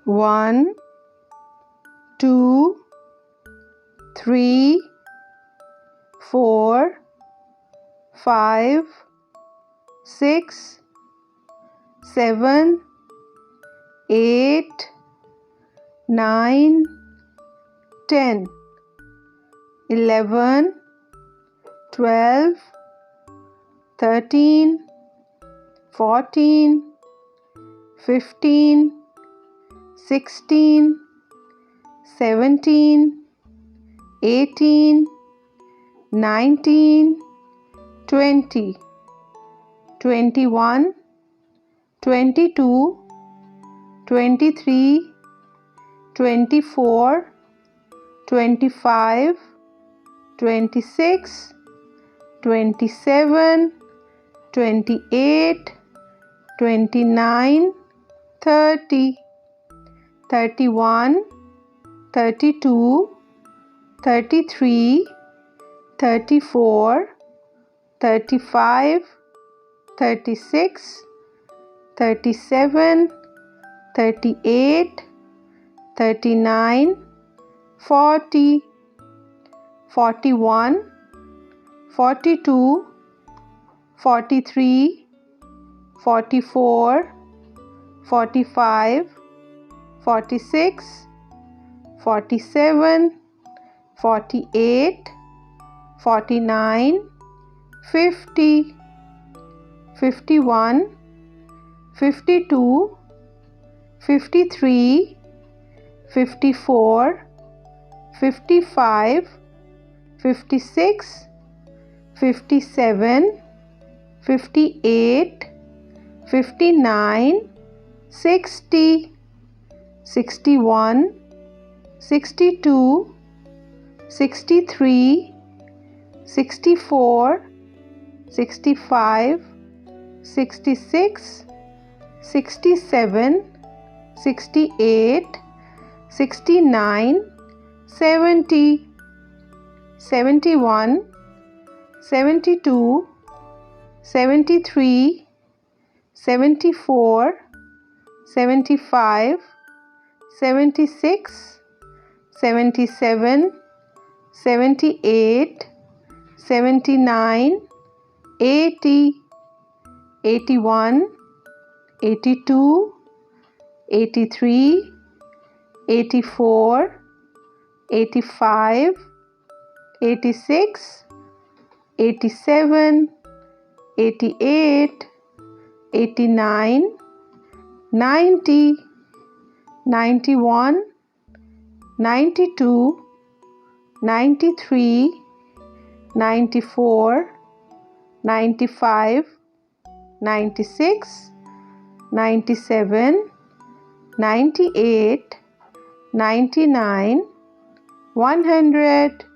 1, 2, 3, 4, 5, 6, 7, 8, 9, 10, 11, 12, 13, 14, 15, 16, 17, 18, 19, 20, 21, 22, 23, 24, 25, 26, 27, 28, 29, 30, 31, 32, 33, 34, 35, 36, 37, 38, 39, 40, 41, 42, 43, 44, 45, 46, 47, 48, 49, 50, 51, 52, 53, 54, 55, 56, 57, 58, 59, 60, 61, 62, 63, 64, 65, 66, 67, 68, 69, 70, 71, 72, 73, 74, 75, 76, 77, 78, 79, 80, 81, 82, 83, 84, 85, 86, 87, 88, 89, 90, 91, 92, 93, 94, 95, 96, 97, 98, 99, 100.